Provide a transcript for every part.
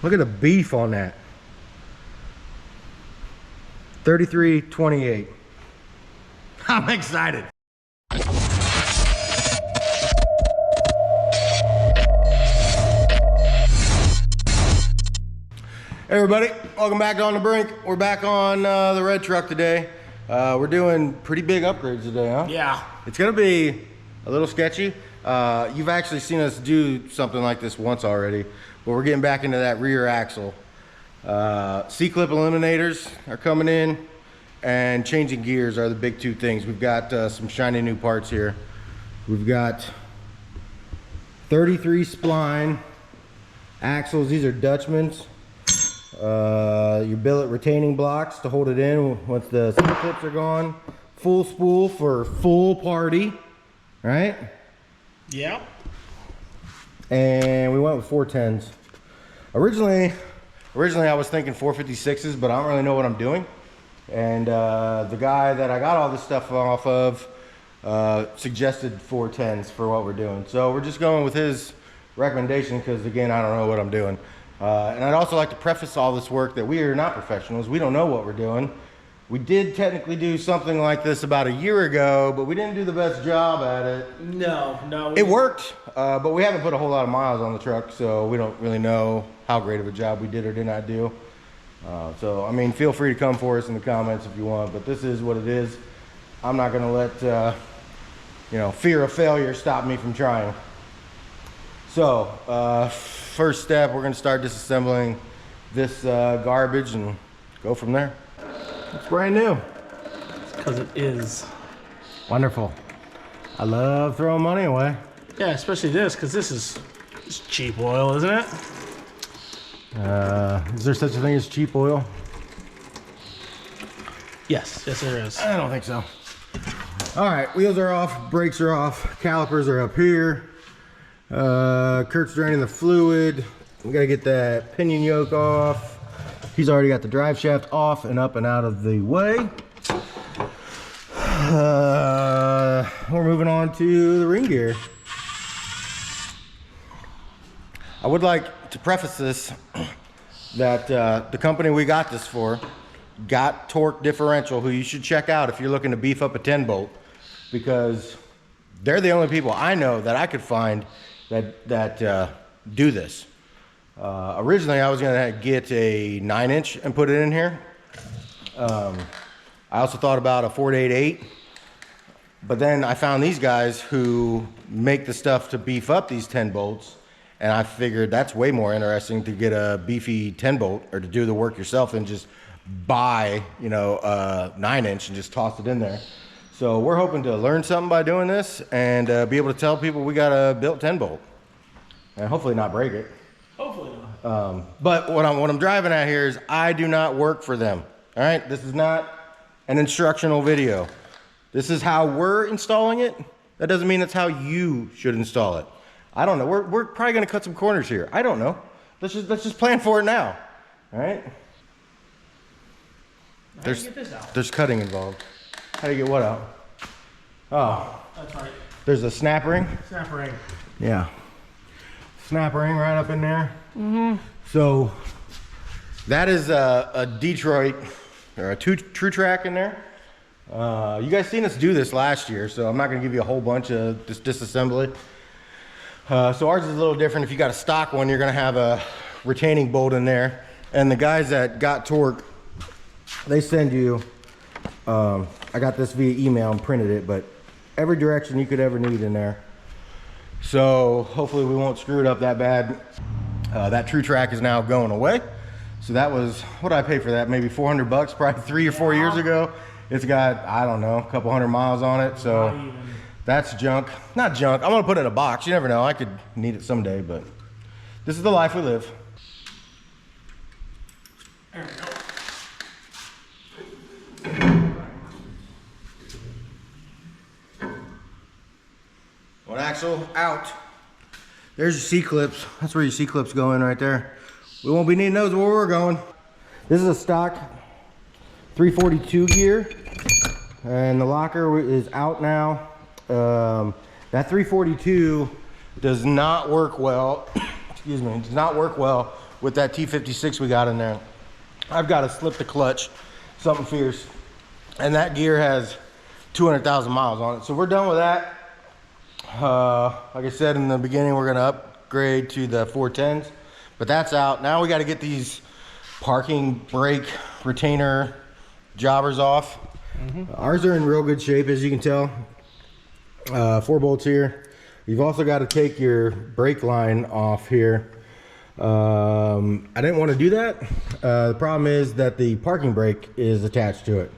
Look at the beef on that. 33.28. I'm excited. Hey everybody, welcome back to On the Brink. We're back on the red truck today. We're doing pretty big upgrades today, huh? Yeah. It's gonna be a little sketchy. You've actually seen us do something like this once already, but we're getting back into that rear axle. C-clip eliminators are coming in, and changing gears are the big two things. We've got some shiny new parts here. We've got 33 spline axles. These are Dutchman's. Your billet retaining blocks to hold it in once the C-clips are gone. Full spool for full party, right? Yeah. And we went with 410s. Originally I was thinking 456s, but I don't really know what I'm doing. And the guy that I got all this stuff off of suggested 410s for what we're doing. So we're just going with his recommendation because, again, I don't know what I'm doing. And I'd also like to preface all this work that we are not professionals. We don't know what we're doing. We did technically do something like this about a year ago, but we didn't do the best job at it. No. It worked, but we haven't put a whole lot of miles on the truck, so we don't really know how great of a job we did or did not do. So, I mean, feel free to come for us in the comments if you want, but this is what it is. I'm not going to let, fear of failure stop me from trying. So, first step, we're going to start disassembling this garbage and go from there. It's brand new. Because it is. Wonderful. I love throwing money away. Yeah, especially this, because this is cheap oil, isn't it? Is there such a thing as cheap oil? Yes, there is. I don't think so. All right, wheels are off, brakes are off, calipers are up here. Kurt's draining the fluid. We gotta get that pinion yoke off. He's already got the drive shaft off and up and out of the way. We're moving on to the ring gear. I would like to preface this that the company we got this for got Torque Differential, who you should check out if you're looking to beef up a 10 bolt, because they're the only people I know that I could find that do this. Originally I was gonna get a 9-inch and put it in here. I also thought about a 488, but then I found these guys who make the stuff to beef up these 10 bolts, and I figured that's way more interesting to get a beefy 10 bolt or to do the work yourself and just buy, a 9-inch and just toss it in there. So we're hoping to learn something by doing this and be able to tell people we got a built 10 bolt and hopefully not break it. Hopefully not. But what I'm driving at here is I do not work for them. All right, this is not an instructional video. This is how we're installing it. That doesn't mean that's how you should install it. I don't know. We're probably gonna cut some corners here. I don't know. Let's just plan for it now. All right. How do you get this out? There's cutting involved. How do you get what out? Oh, that's right. There's a snap ring. Snap ring. Yeah. Snap ring right up in there. So that is a Detroit or a True Track in there. You guys seen us do this last year, so I'm not going to give you a whole bunch of this disassembly. So ours is a little different. If you got a stock one, you're going to have a retaining bolt in there. And the guys that got Torque, they send you, I got this via email and printed it, but every direction you could ever need in there. So hopefully we won't screw it up that bad. That True Track is now going away. So that was, what did I pay for that? Maybe 400 bucks, probably 3 or 4 years ago. It's got, I don't know, a couple hundred miles on it. So that's junk. Not junk. I'm gonna put it in a box. You never know, I could need it someday, but this is the life we live. There we go. One axle out. There's your C-clips. That's where your C-clips go in right there. We won't be needing those where we're going. This is a stock 342 gear, and the locker is out now. That 342 does not work well. Excuse me, does not work well with that T56 we got in there. I've got to slip the clutch, something fierce. And that gear has 200,000 miles on it. So we're done with that. Like I said in the beginning, we're gonna upgrade to the 410s, but that's out. Now we got to get these parking brake retainer jobbers off. Ours are in real good shape, as you can tell. 4 bolts here. You've also got to take your brake line off here. I didn't want to do that. The problem is that the parking brake is attached to it.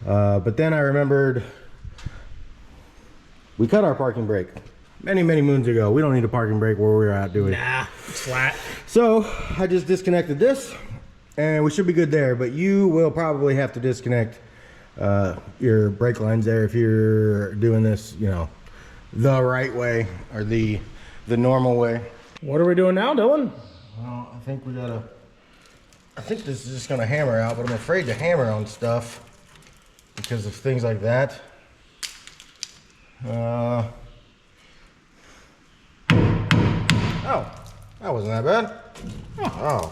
But then I remembered we cut our parking brake many moons ago. We don't need a parking brake where we're at, do we? Nah, it's flat. So I just disconnected this and we should be good there, but you will probably have to disconnect your brake lines there if you're doing this, you know, the right way or the normal way. What are we doing now, Dylan? Well, I think this is just gonna hammer out, but I'm afraid to hammer on stuff because of things like that. Oh, that wasn't that bad. Oh,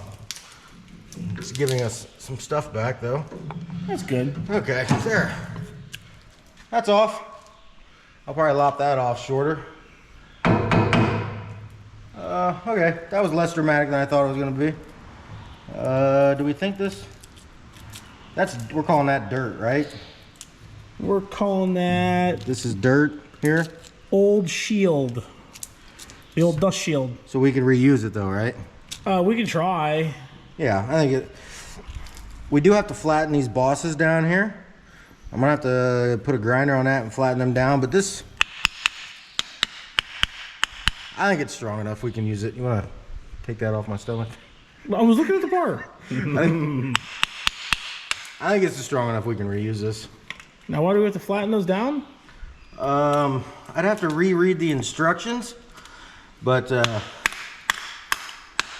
it's giving us some stuff back though. That's good. Okay, there. That's off. I'll probably lop that off shorter. Okay, that was less dramatic than I thought it was gonna be. Do we think this? We're calling that dirt, right? We're calling that This is dirt here. old shield. The old dust shield. So we can reuse it though, right? We can try. Yeah, I think we do have to flatten these bosses down here. I'm gonna have to put a grinder on that and flatten them down, but this, I think it's strong enough we can use it. You wanna take that off my stomach? I was looking at the bar. I think it's strong enough we can reuse this. Now, why do we have to flatten those down? I'd have to reread the instructions, but oh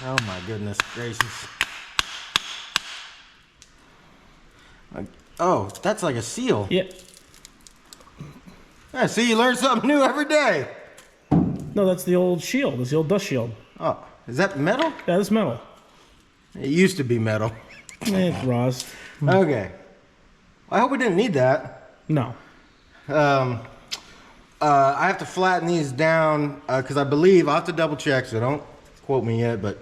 my goodness gracious. Oh, that's like a seal. Yeah. Yeah, see, you learn something new every day. No, that's the old shield. That's the old dust shield. Oh, is that metal? Yeah, that's metal. It used to be metal. It's rust. Okay. I hope we didn't need that. No. I have to flatten these down because I believe, I'll have to double check, so don't quote me yet, but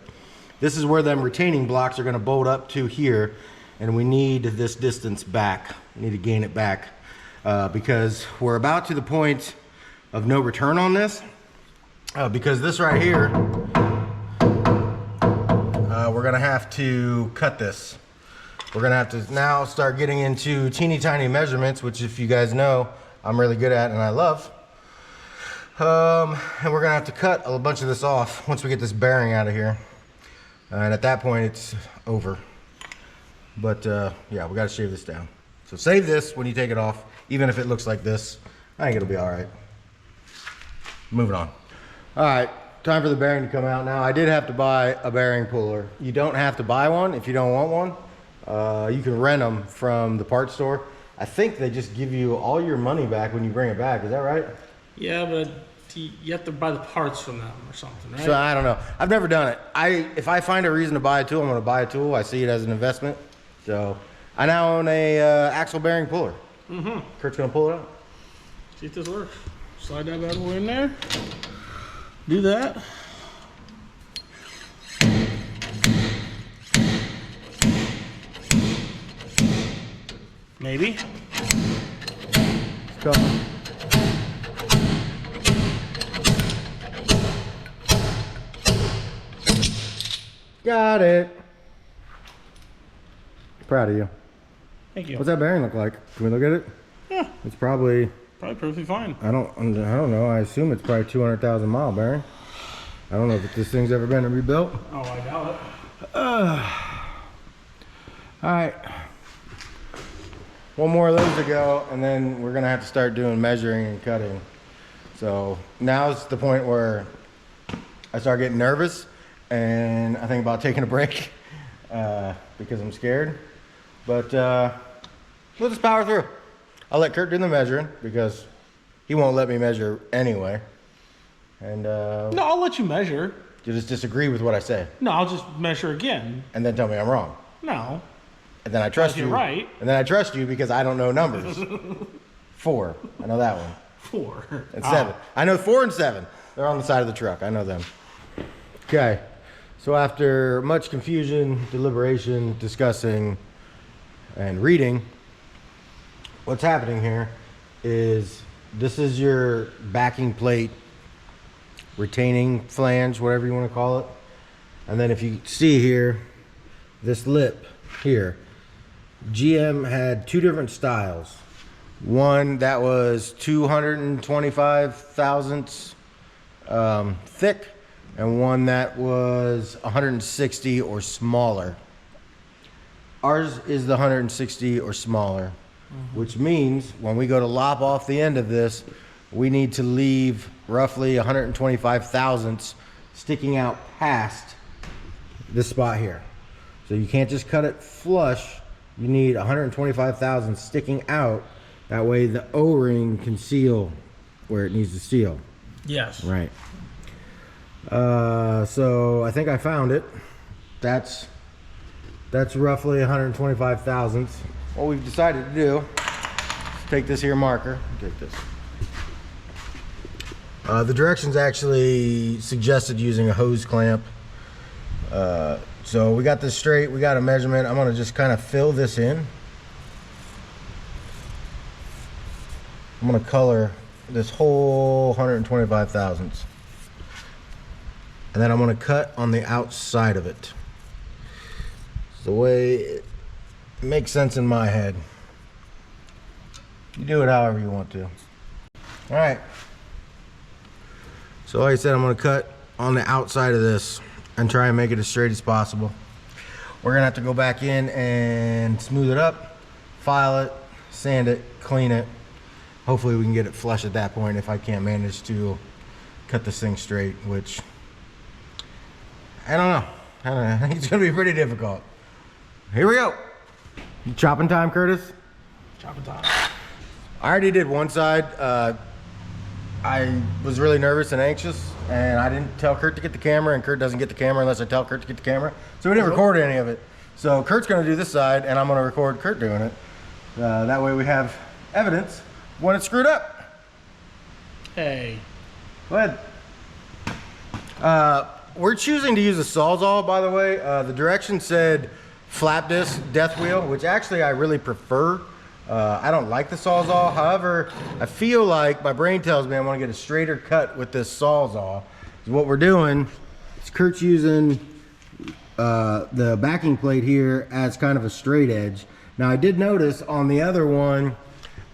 this is where them retaining blocks are going to bolt up to here, and we need this distance back. We need to gain it back because we're about to the point of no return on this because this right here, we're going to have to cut this. We're gonna have to now start getting into teeny tiny measurements, which if you guys know, I'm really good at and I love. And we're gonna have to cut a bunch of this off once we get this bearing out of here. And at that point, it's over. But yeah, we gotta shave this down. So save this when you take it off, even if it looks like this. I think it'll be all right. Moving on. All right, time for the bearing to come out now. I did have to buy a bearing puller. You don't have to buy one if you don't want one. You can rent them from the parts store. I think they just give you all your money back when you bring it back. Is that right? Yeah, but you have to buy the parts from them or something, right? So I don't know. I've never done it. If I find a reason to buy a tool, I'm going to buy a tool. I see it as an investment. So I now own a axle bearing puller. Kurt's going to pull it out. See if this works. Slide that bad boy in there. Do that. Maybe. Come. Got it. Proud of you. Thank you. What's that bearing look like? Can we look at it? Yeah, It's probably, perfectly fine. I don't know. I assume it's probably 200,000 mile bearing. I don't know if this thing's ever been rebuilt. Oh, I doubt it. All right. One more of those to go, and then we're gonna have to start doing measuring and cutting. So now's the point where I start getting nervous, and I think about taking a break because I'm scared. But we'll just power through. I'll let Kurt do the measuring because he won't let me measure anyway. And No, I'll let you measure. You just disagree with what I say, No, I'll just measure again. and then tell me I'm wrong. No. And then I trust you. You're right. And then I trust you because I don't know numbers. 4. I know that one. 4. And 7. I know 4 and 7. They're on the side of the truck. I know them. Okay. So after much confusion, deliberation, discussing, and reading, what's happening here is this is your backing plate, retaining flange, whatever you want to call it. And then if you see here, this lip here, GM had 2 different styles. One that was 225 thousandths thick, and one that was 160 or smaller. Ours is the 160 or smaller, which means when we go to lop off the end of this, we need to leave roughly 125 thousandths sticking out past this spot here. So you can't just cut it flush. You need 125 thousandths sticking out. That way the O-ring can seal where it needs to seal. Yes. Right. So I think I found it. That's roughly 125 thousandths. What we've decided to do is take this here marker. Take this. The directions actually suggested using a hose clamp. So we got this straight. We got a measurement. I'm gonna just kind of fill this in. I'm gonna color this whole 125 thousandths. And then I'm gonna cut on the outside of it. It's the way it makes sense in my head. You do it however you want to. All right. So like I said, I'm gonna cut on the outside of this and try and make it as straight as possible. We're gonna have to go back in and smooth it up, file it, sand it, clean it. Hopefully we can get it flush at that point if I can't manage to cut this thing straight, which I don't know. I think it's gonna be pretty difficult. Here we go. Chopping time, Curtis? Chopping time. I already did one side. I was really nervous and anxious, and I didn't tell Kurt to get the camera, and Kurt doesn't get the camera unless I tell Kurt to get the camera. So we didn't record any of it. So Kurt's gonna do this side, and I'm gonna record Kurt doing it. That way we have evidence when it's screwed up. Hey. Go ahead. We're choosing to use a Sawzall, by the way. The direction said flap disc death wheel, which actually I really prefer. I don't like the Sawzall. However, I feel like my brain tells me I want to get a straighter cut with this Sawzall. So what we're doing is Kurt's using the backing plate here as kind of a straight edge. Now I did notice on the other one,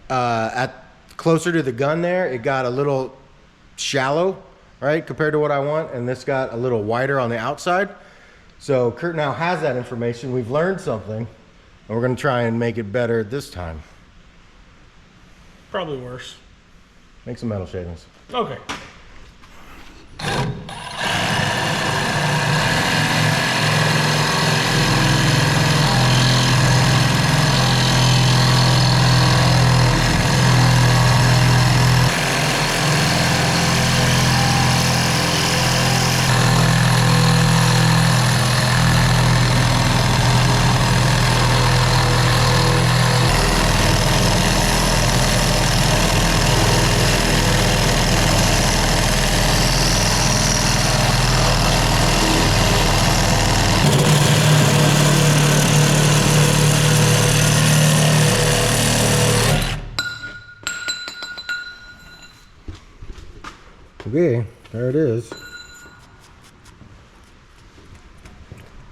at closer to the gun there, it got a little shallow, right, compared to what I want, and this got a little wider on the outside. So Kurt now has that information. We've learned something, and we're going to try and make it better this time. Probably worse. Make some metal shavings. Okay. Okay, there it is.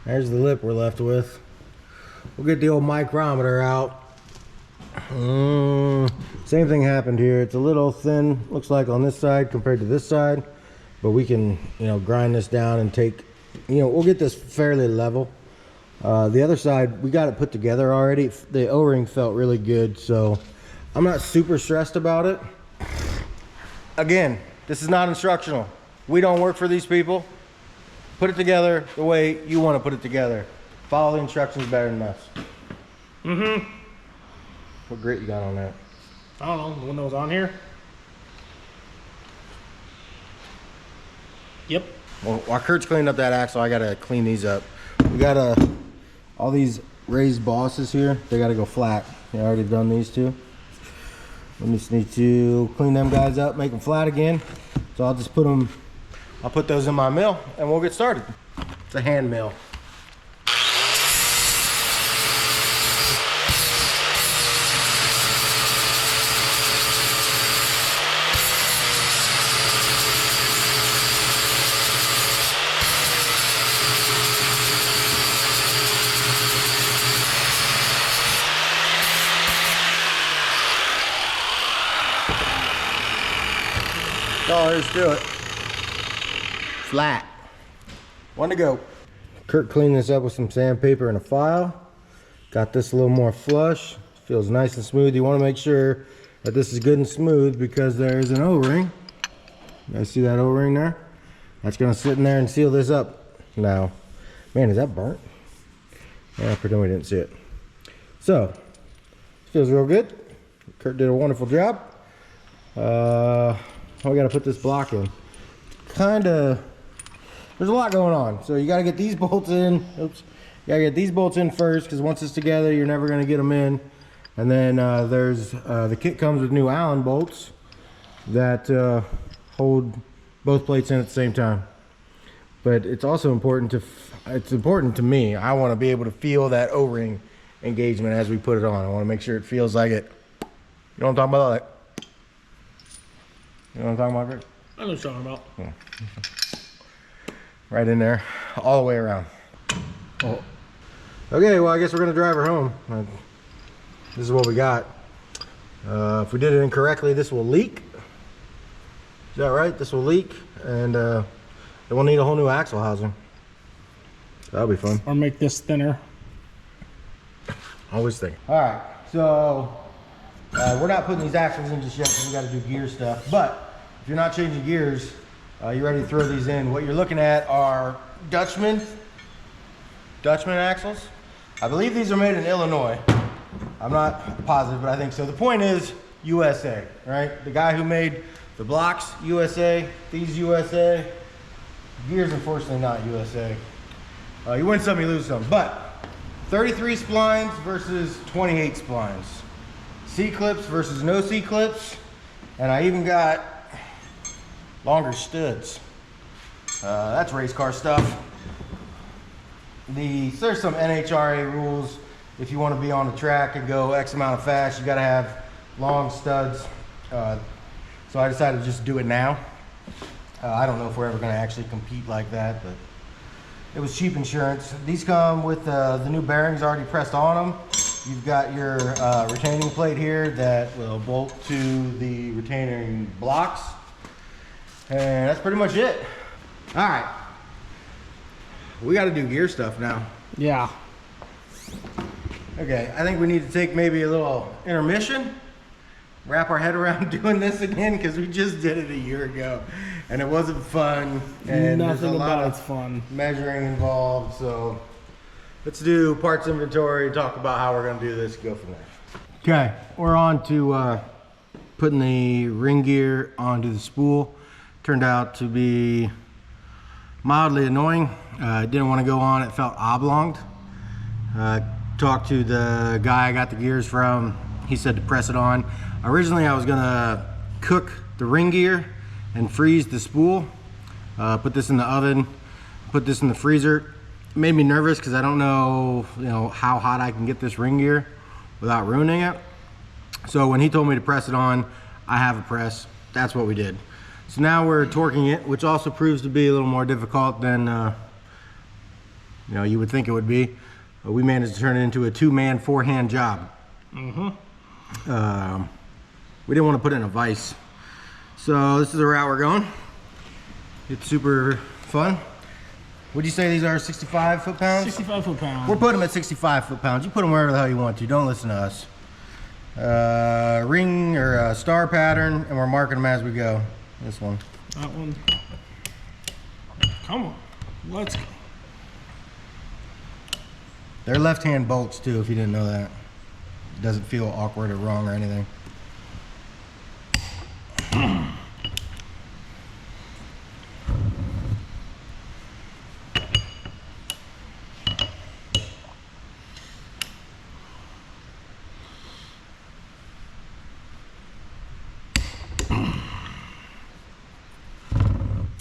There's the lip we're left with. We'll get the old micrometer out. Same thing happened here. It's a little thin, looks like, on this side compared to this side, but we can, grind this down and take, we'll get this fairly level. The other side, we got it put together already. The O-ring felt really good, so I'm not super stressed about it. Again, this is not instructional. We don't work for these people. Put it together the way you want to put it together. Follow the instructions better than us. Mm-hmm. What grit you got on that? I don't know, the one that was on here? Yep. Well, while Kurt's cleaning up that axle, I gotta clean these up. We got all these raised bosses here. They gotta go flat. I already done these two. We just need to clean them guys up, make them flat again. So I'll just I'll put those in my mill and we'll get started. It's a hand mill. That's all there is to it. Flat. One to go. Kurt cleaned this up with some sandpaper and a file. Got this a little more flush. Feels nice and smooth. You want to make sure that this is good and smooth because there's an O-ring. You guys see that O-ring there? That's going to sit in there and seal this up. Now, man, is that burnt? Yeah, pretend we didn't see it. So, feels real good. Kurt did a wonderful job. We got to put this block in. There's a lot going on. So you got to get these bolts in. Oops. You got to get these bolts in first because once it's together, you're never going to get them in. And then the kit comes with new Allen bolts that hold both plates in at the same time. But it's also important to me. I want to be able to feel that O-ring engagement as we put it on. I want to make sure it feels like it. You know what I'm talking about? Like, you know what I'm talking about, Greg? I know what you're talking about. Yeah. Right in there, all the way around. Oh. Okay, well, I guess we're gonna drive her home. This is what we got. If we did it incorrectly, this will leak. Is that right? This will leak, and then we'll need a whole new axle housing. That'll be fun. Or make this thinner. Always think. All right, so we're not putting these axles in just yet because we got to do gear stuff. But if you're not changing gears, you're ready to throw these in. What you're looking at are Dutchman axles. I believe these are made in Illinois. I'm not positive, but I think so. The point is USA, right? The guy who made the blocks, USA, these USA. Gears, unfortunately, not USA. You win some, you lose some. But 33 splines versus 28 splines. C-clips versus no C-clips. And I even got longer studs. That's race car stuff. There's some NHRA rules. If you want to be on the track and go X amount of fast, you got to have long studs. So I decided to just do it now. I don't know if we're ever going to actually compete like that, but it was cheap insurance. These come with the new bearings already pressed on them. You've got your retaining plate here that will bolt to the retaining blocks. And that's pretty much it. All right. We got to do gear stuff now. Yeah. Okay, I think we need to take maybe a little intermission. Wrap our head around doing this again because we just did it a year ago. And it wasn't fun. And nothing about it's fun. Measuring involved, so let's do parts inventory, talk about how we're going to do this, go from there. Okay, we're on to putting the ring gear onto the spool. Turned out to be mildly annoying. I didn't want to go on, it felt oblonged. Talked to the guy I got the gears from. He said to press it on. Originally I was going to cook the ring gear and freeze the spool. Put this in the oven, put this in the freezer. It made me nervous because I don't know, how hot I can get this ring gear without ruining it. So when he told me to press it on, I have a press. That's what we did. So now we're torquing it, which also proves to be a little more difficult than you would think it would be. But we managed to turn it into a 2-man, 4-hand job. We didn't want to put it in a vise. So this is the route we're going. It's super fun. Would you say these are 65 foot-pounds? 65 foot-pounds. We're putting them at 65 foot-pounds. You put them wherever the hell you want to. Don't listen to us. Ring or star pattern, and we're marking them as we go. This one. That one. Come on. Let's go. They're left-hand bolts too, if you didn't know that. It doesn't feel awkward or wrong or anything.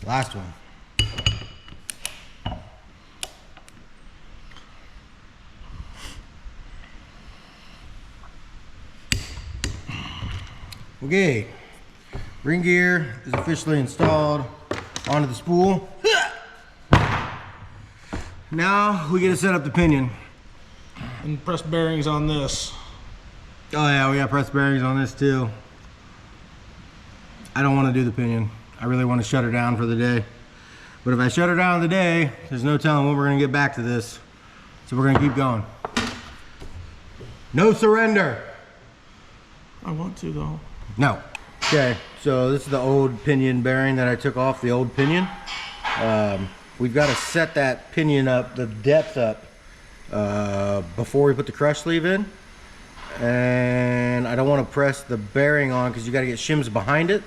Last one. Okay, ring gear is officially installed onto the spool. Now we get to set up the pinion. And press bearings on this. Oh yeah, we got press bearings on this too. I don't want to do the pinion. I really want to shut her down for the day. But if I shut her down today, there's no telling when we're going to get back to this. So we're going to keep going. No surrender. I want to though. No. Okay, so this is the old pinion bearing that I took off the old pinion. We've got to set that pinion up, the depth up, before we put the crush sleeve in. And I don't want to press the bearing on because you got to get shims behind it.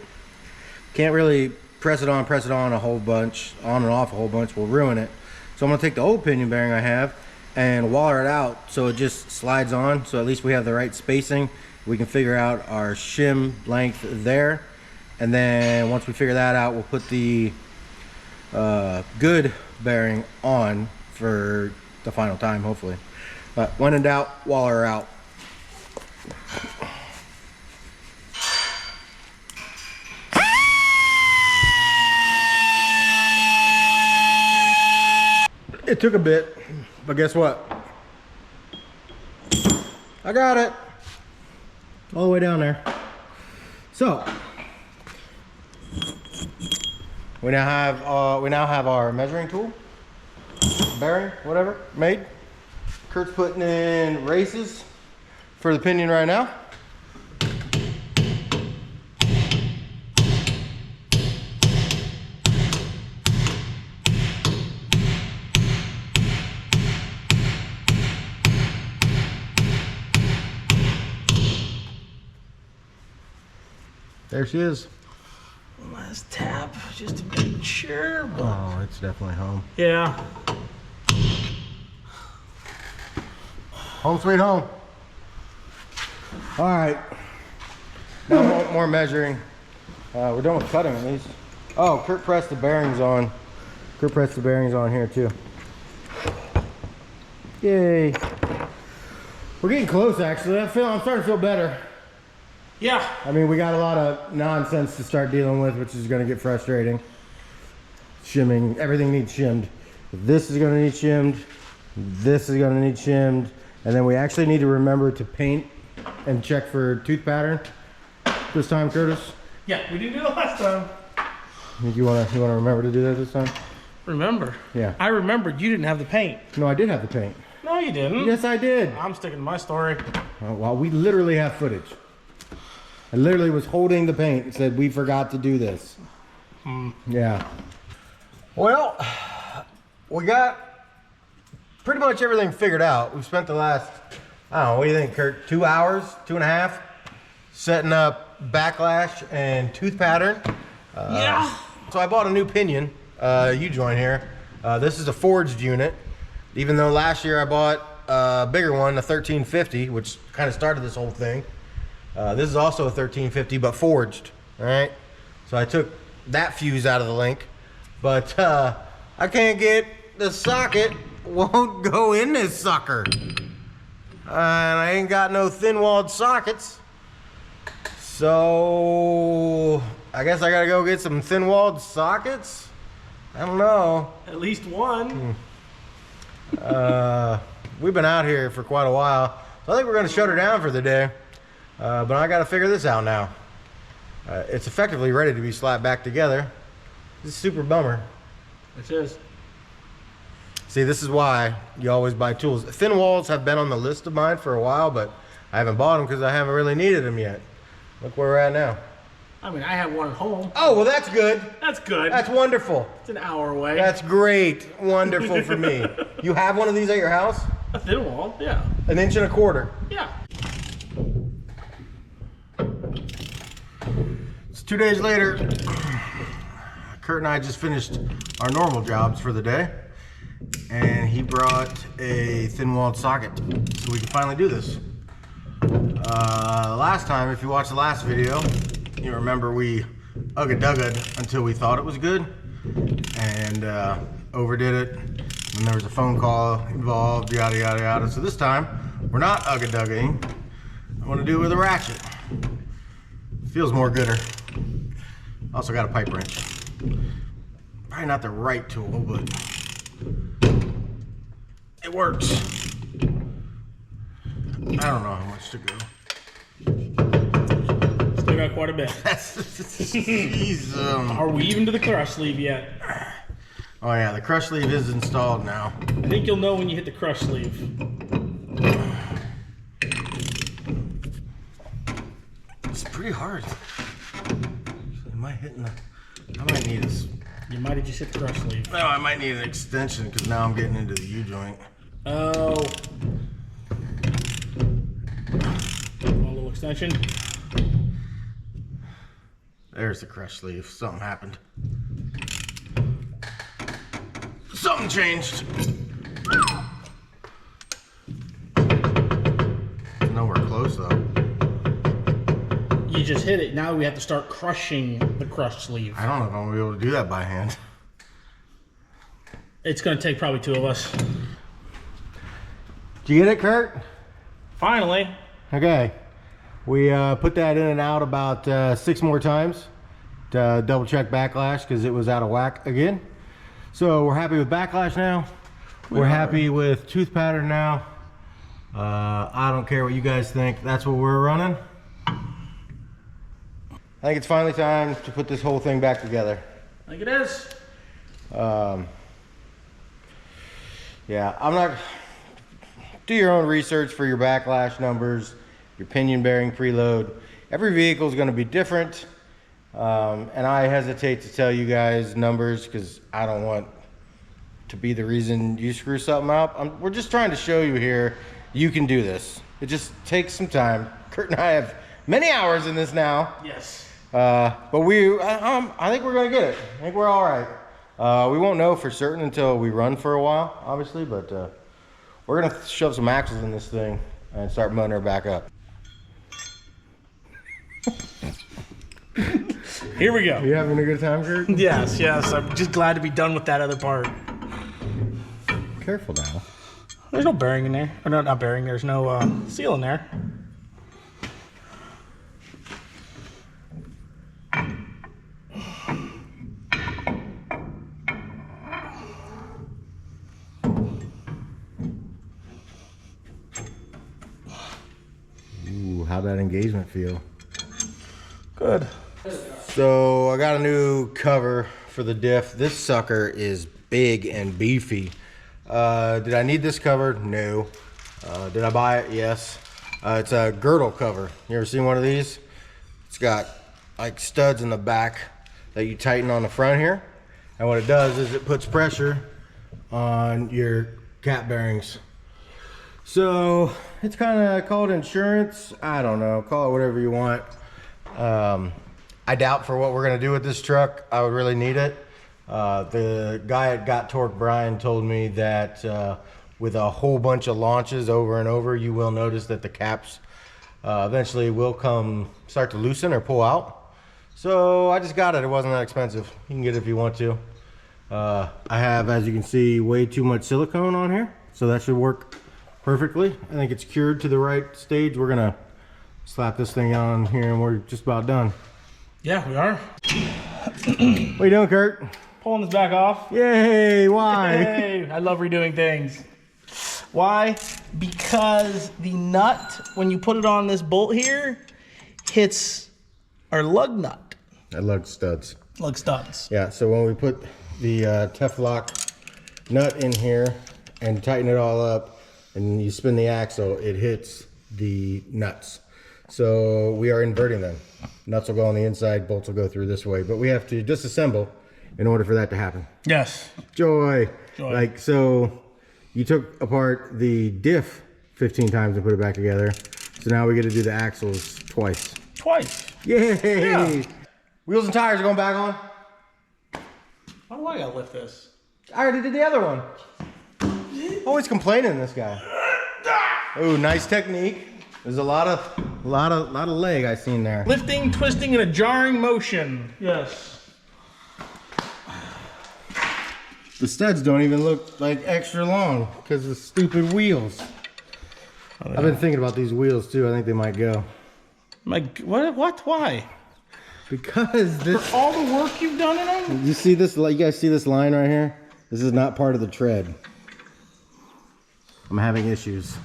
Can't really press it on a whole bunch, on and off a whole bunch, will ruin it. So I'm going to take the old pinion bearing I have and waller it out so it just slides on, so at least we have the right spacing. We can figure out our shim length there, and then once we figure that out, we'll put the good bearing on for the final time, hopefully. But when in doubt, waller her out. It took a bit, but guess what? I got it. All the way down there. So we now have our measuring tool, bearing, whatever, made. Kurt's putting in races for the pinion right now. There she is. Last tap, just to make sure. Oh, it's definitely home. Yeah. Home sweet home. All right. Now more measuring. We're done with cutting at least. Oh, Kurt pressed the bearings on. Kurt pressed the bearings on here too. Yay. We're getting close actually. I'm starting to feel better. Yeah. I mean, we got a lot of nonsense to start dealing with, which is going to get frustrating. Shimming, everything needs shimmed. This is going to need shimmed. This is going to need shimmed. And then we actually need to remember to paint and check for tooth pattern this time, Curtis. Yeah, we didn't do that last time. You want to remember to do that this time? Remember? Yeah. I remembered you didn't have the paint. No, I did have the paint. No, you didn't. Yes, I did. I'm sticking to my story. Well, we literally have footage. I literally was holding the paint and said, we forgot to do this. Yeah. Well, we got pretty much everything figured out. We've spent the last, I don't know, what do you think, Kurt? 2 hours, 2.5, setting up backlash and tooth pattern. Yeah. So I bought a new pinion. You join here. This is a forged unit. Even though last year I bought a bigger one, a 1350, which kind of started this whole thing. This is also a 1350, but forged, all right? So I took that fuse out of the link, but I can't get the socket, won't go in this sucker. And I ain't got no thin-walled sockets. So I guess I gotta go get some thin-walled sockets? I don't know. At least one. We've been out here for quite a while, so I think we're gonna shut her down for the day. But I got to figure this out now. It's effectively ready to be slapped back together. This is a super bummer. It is. See, this is why you always buy tools. Thin walls have been on the list of mine for a while, but I haven't bought them because I haven't really needed them yet. Look where we're at now. I mean, I have one at home. Oh, well, that's good. That's good. That's wonderful. It's an hour away. That's great. Wonderful for me. You have one of these at your house? A thin wall, yeah. 1 1/4 inch. Yeah. It's 2 days later. Kurt and I just finished our normal jobs for the day, and he brought a thin-walled socket so we can finally do this. Last time, if you watched the last video, you remember we ugga-dugga until we thought it was good. and overdid it. And there was a phone call involved, yada, yada, yada. So this time, we're not ugga-duggaing. I want to do it with a ratchet. Feels more gooder. Also got a pipe wrench. Probably not the right tool, but it works. I don't know how much to go. Still got quite a bit. Jeez, Are we even to the crush sleeve yet? oh yeah, the crush sleeve is installed now. I think you'll know when you hit the crush sleeve. It's pretty hard. Am I hitting the... I might need this. You might have just hit the crush sleeve. No, I might need an extension because now I'm getting into the U-joint. Oh. A little extension. There's the crush sleeve. Something happened. Something changed. Nowhere close though. You just hit it. Now we have to start crushing the crush sleeve. I don't know if I'm gonna be able to do that by hand. It's going to take probably 2 of us. Did you get it, Kurt? Finally. Okay. We put that in and out about 6 more times to double check backlash because it was out of whack again. So we're happy with backlash now. We're happy with tooth pattern now. I don't care what you guys think. That's what we're running. I think it's finally time to put this whole thing back together. I think it is. Yeah, I'm not... Do your own research for your backlash numbers, your pinion bearing preload. Every vehicle is going to be different. And I hesitate to tell you guys numbers because I don't want to be the reason you screw something up. We're just trying to show you here, you can do this. It just takes some time. Kurt and I have many hours in this now. Yes. But I think we're gonna get it. I think we're all right. We won't know for certain until we run for a while, obviously, but we're gonna shove some axles in this thing and start mudding her back up. Here we go. You having a good time, Kurt? Yes, yes. I'm just glad to be done with that other part. Careful now. There's no bearing in there. Or no, not bearing. There's no seal in there. Ooh, how'd that engagement feel? Good. So I got a new cover for the diff. This sucker is big and beefy. Did I need this cover? No. Did I buy it? Yes. It's a girdle cover. You ever seen one of these? It's got like studs in the back that you tighten on the front here. And what it does is it puts pressure on your cap bearings. So it's kind of called insurance. I don't know. Call it whatever you want. I doubt for what we're going to do with this truck, I would really need it. The guy at Got Torque, Brian, told me that with a whole bunch of launches over and over, you will notice that the caps eventually will start to loosen or pull out. So I just got it. It wasn't that expensive. You can get it if you want to. I have, as you can see, way too much silicone on here, so that should work perfectly. I think it's cured to the right stage. We're gonna slap this thing on here and we're just about done. Yeah, we are. What are you doing, Kurt? Pulling this back off. Yay, why? Yay. I love redoing things. Why? Because the nut, when you put it on this bolt here, hits our lug nut. I lug studs. Lug studs. Yeah, so when we put the Tefloc nut in here and tighten it all up and you spin the axle, it hits the nuts. So we are inverting them. Nuts will go on the inside, bolts will go through this way, but we have to disassemble in order for that to happen. Yes. Joy. Joy. Like, so you took apart the diff 15 times and put it back together. So now we get to do the axles twice. Twice. Yay! Yeah. Wheels and tires are going back on. Why do I gotta lift this? I already did the other one. Always complaining, this guy. Ooh, nice technique. There's a lot of leg I seen there. Lifting, twisting, and a jarring motion. Yes. The studs don't even look like extra long because of the stupid wheels. Oh, I've been thinking about these wheels too. I think they might go. What? Why? Because this... For all the work you've done in them? You see this? You guys see this line right here? This is not part of the tread. I'm having issues.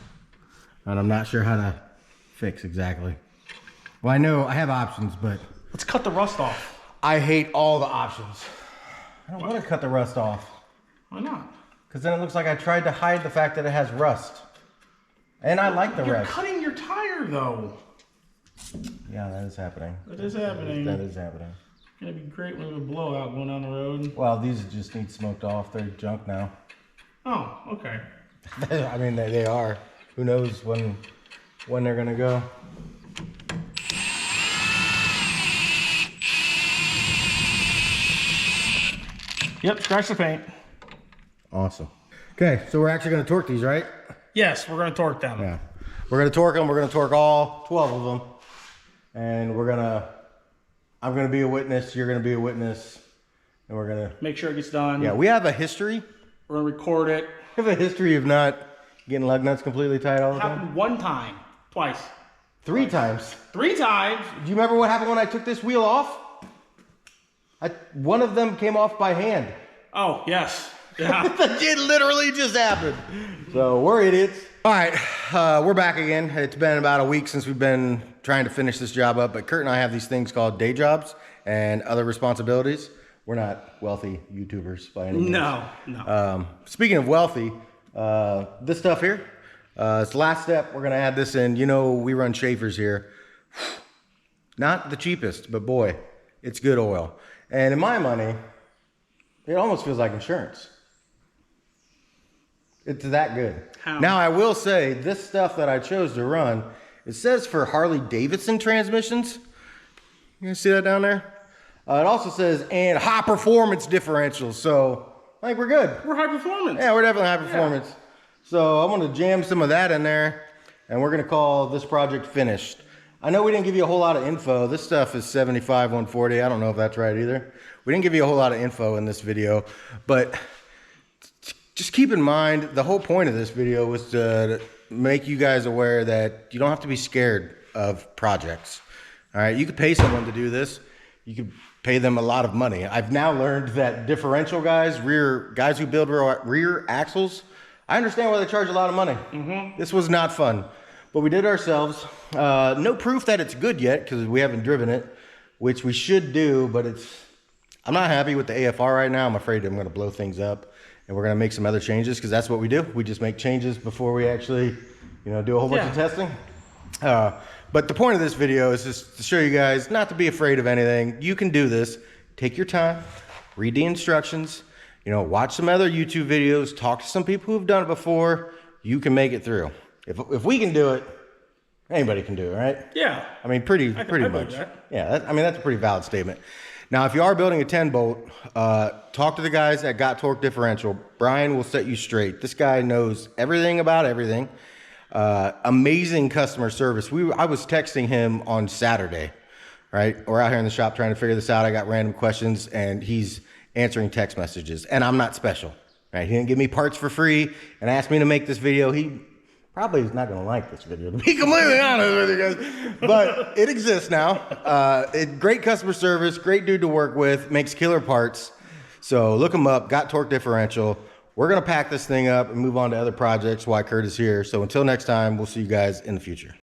And I'm not sure how to fix exactly. Well, I know I have options, but... Let's cut the rust off. I hate all the options. I don't want to cut the rust off. Why not? Because then it looks like I tried to hide the fact that it has rust. And I like the rust. You're cutting your tire, though. Yeah, that is happening. That is happening. That is happening. It's going to be great when we have a blowout going down the road. Well, these just need smoked off. They're junk now. Oh, okay. I mean, they are. Who knows when they're going to go. Yep, scratch the paint. Awesome. Okay, so we're actually going to torque these, right? Yes, we're going to torque them. Yeah. We're going to torque them. We're going to torque all 12 of them. And I'm going to be a witness. You're going to be a witness. And we're going to... Make sure it gets done. Yeah, we have a history. We're going to record it. We have a history of not getting lug nuts completely tight all the time. Happened one time. Twice. Three times. 3 times? Do you remember what happened when I took this wheel off? One of them came off by hand. Oh, yes. Yeah. It literally just happened. So we're idiots. All right, we're back again. It's been about a week since we've been trying to finish this job up, but Kurt and I have these things called day jobs and other responsibilities. We're not wealthy YouTubers by any means. No. Speaking of wealthy, this stuff here, it's the last step. We're gonna add this in. You know, we run Schaefer's here. Not the cheapest, but boy, it's good oil. And in my money, it almost feels like insurance. It's that good. How? Now, I will say, this stuff that I chose to run, it says for Harley Davidson transmissions. You guys see that down there? It also says, and high performance differentials. So, I think we're good. We're high performance. Yeah, we're definitely high performance. Yeah. So, I'm going to jam some of that in there, and we're going to call this project finished. I know we didn't give you a whole lot of info. This stuff is 75, 140. I don't know if that's right either. We didn't give you a whole lot of info in this video, but just keep in mind, the whole point of this video was to make you guys aware that you don't have to be scared of projects. All right, you could pay someone to do this. You could pay them a lot of money. I've now learned that differential guys, guys who build rear axles, I understand why they charge a lot of money. Mm-hmm. This was not fun. But we did ourselves. No proof that it's good yet because we haven't driven it, which we should do, but I'm not happy with the AFR right now. I'm afraid I'm going to blow things up, and we're going to make some other changes because that's what we do. We just make changes before we actually, do a whole bunch of testing. But the point of this video is just to show you guys not to be afraid of anything. You can do this. Take your time, read the instructions, watch some other YouTube videos, talk to some people who have done it before. You can make it through. If we can do it, anybody can do it, right? Yeah. I mean, pretty much. Yeah, that's a pretty valid statement. Now, if you are building a 10 bolt, talk to the guys at Got Torque Differential. Brian will set you straight. This guy knows everything about everything. Amazing customer service. I was texting him on Saturday, right? We're out here in the shop trying to figure this out. I got random questions, and he's answering text messages. And I'm not special, right? He didn't give me parts for free and asked me to make this video. He probably is not going to like this video, to be completely honest with you guys. But it exists now. Great customer service, great dude to work with, makes killer parts. So look him up, Got Torque Differential. We're going to pack this thing up and move on to other projects while Kurt is here. So until next time, we'll see you guys in the future.